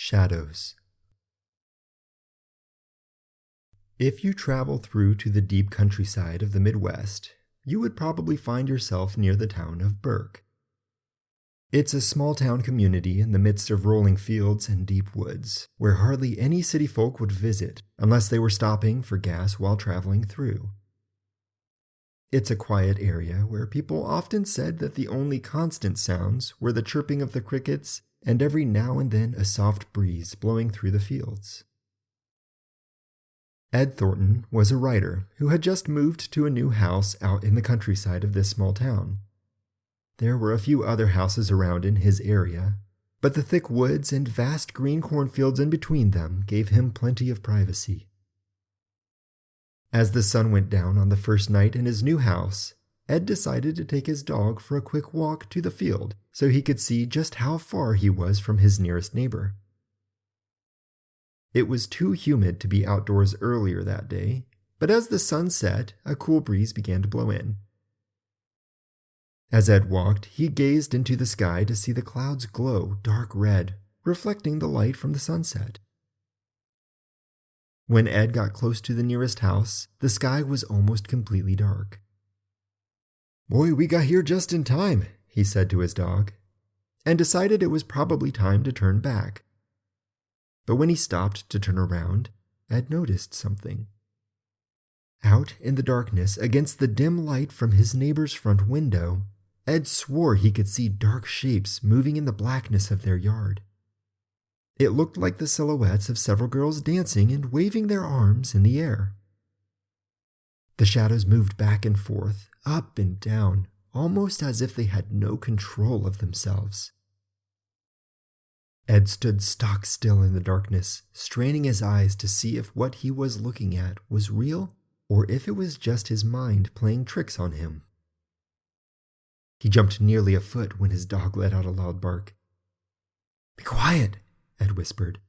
Shadows. If you travel through to the deep countryside of the Midwest, you would probably find yourself near the town of Burke. It's a small town community in the midst of rolling fields and deep woods, where hardly any city folk would visit unless they were stopping for gas while traveling through. It's a quiet area where people often said that the only constant sounds were the chirping of the crickets and every now and then a soft breeze blowing through the fields. Ed Thorton was a writer who had just moved to a new house out in the countryside of this small town. There were a few other houses around in his area, but the thick woods and vast green cornfields in between them gave him plenty of privacy. As the sun went down on the first night in his new house, Ed decided to take his dog for a quick walk to the field so he could see just how far he was from his nearest neighbor. It was too humid to be outdoors earlier that day, but as the sun set, a cool breeze began to blow in. As Ed walked, he gazed into the sky to see the clouds glow dark red, reflecting the light from the sunset. When Ed got close to the nearest house, the sky was almost completely dark. "Boy, we got here just in time," he said to his dog, and decided it was probably time to turn back. But when he stopped to turn around, Ed noticed something. Out in the darkness, against the dim light from his neighbor's front window, Ed swore he could see dark shapes moving in the blackness of their yard. It looked like the silhouettes of several girls dancing and waving their arms in the air. The shadows moved back and forth, up and down, almost as if they had no control of themselves. Ed stood stock still in the darkness, straining his eyes to see if what he was looking at was real or if it was just his mind playing tricks on him. He jumped nearly a foot when his dog let out a loud bark. "Be quiet," Ed whispered,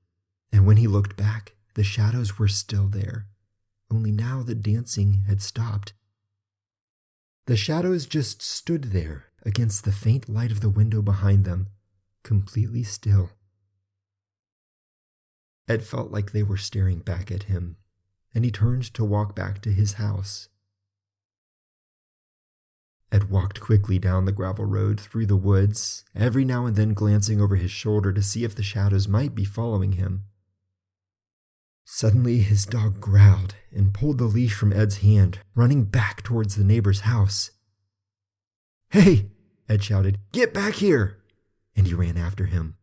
and when he looked back, the shadows were still there, only now the dancing had stopped. The shadows just stood there against the faint light of the window behind them, completely still. Ed felt like they were staring back at him, and he turned to walk back to his house. Ed walked quickly down the gravel road through the woods, every now and then glancing over his shoulder to see if the shadows might be following him. Suddenly, his dog growled and pulled the leash from Ed's hand, running back towards the neighbor's house. "Hey!" Ed shouted. "Get back here!" And he ran after him.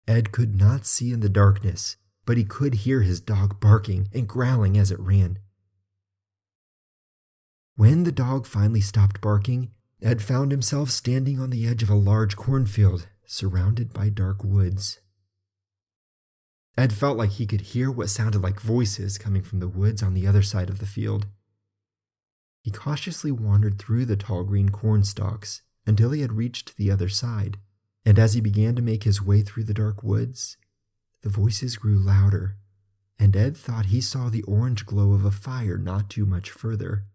Ed could not see in the darkness, but he could hear his dog barking and growling as it ran. When the dog finally stopped barking, Ed found himself standing on the edge of a large cornfield, surrounded by dark woods. Ed felt like he could hear what sounded like voices coming from the woods on the other side of the field. He cautiously wandered through the tall green corn stalks until he had reached the other side, and as he began to make his way through the dark woods, the voices grew louder, and Ed thought he saw the orange glow of a fire not too much further.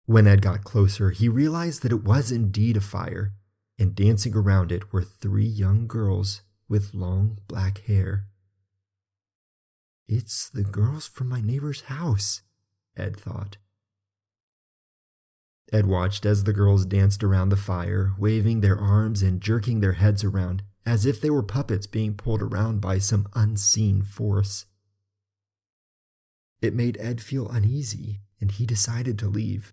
When Ed got closer, he realized that it was indeed a fire, and dancing around it were 3 young girls with long black hair. "It's the girls from my neighbor's house," Ed thought. Ed watched as the girls danced around the fire, waving their arms and jerking their heads around, as if they were puppets being pulled around by some unseen force. It made Ed feel uneasy, and he decided to leave.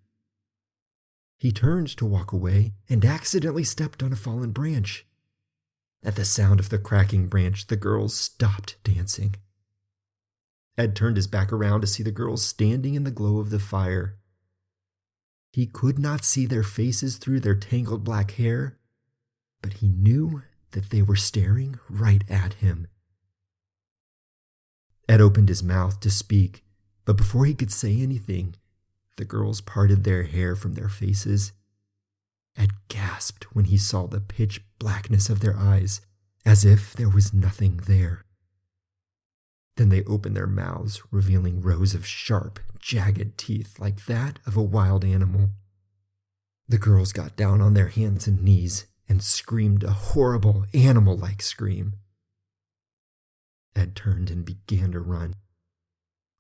He turned to walk away and accidentally stepped on a fallen branch. At the sound of the cracking branch, the girls stopped dancing. Ed turned his back around to see the girls standing in the glow of the fire. He could not see their faces through their tangled black hair, but he knew that they were staring right at him. Ed opened his mouth to speak, but before he could say anything, the girls parted their hair from their faces. Ed gasped when he saw the pitch blackness of their eyes, as if there was nothing there. Then they opened their mouths, revealing rows of sharp, jagged teeth like that of a wild animal. The girls got down on their hands and knees, and screamed a horrible, animal-like scream. Ed turned and began to run.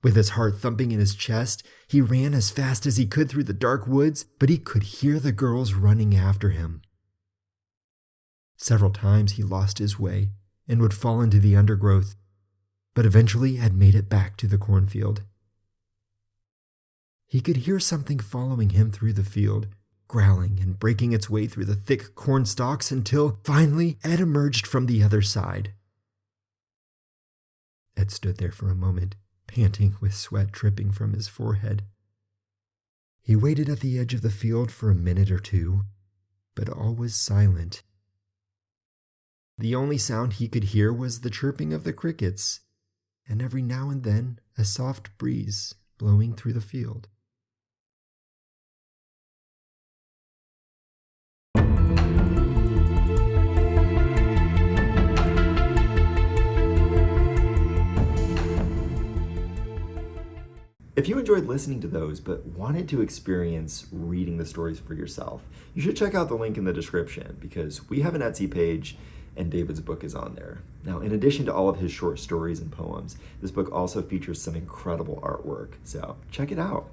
With his heart thumping in his chest, he ran as fast as he could through the dark woods, but he could hear the girls running after him. Several times he lost his way and would fall into the undergrowth, but eventually had made it back to the cornfield. He could hear something following him through the field, growling and breaking its way through the thick corn stalks until, finally, Ed emerged from the other side. Ed stood there for a moment, panting with sweat dripping from his forehead. He waited at the edge of the field for a minute or two, but all was silent. The only sound he could hear was the chirping of the crickets, and every now and then a soft breeze blowing through the field. If you enjoyed listening to those but wanted to experience reading the stories for yourself, you should check out the link in the description because we have an Etsy page and David's book is on there. Now, in addition to all of his short stories and poems, this book also features some incredible artwork, so check it out.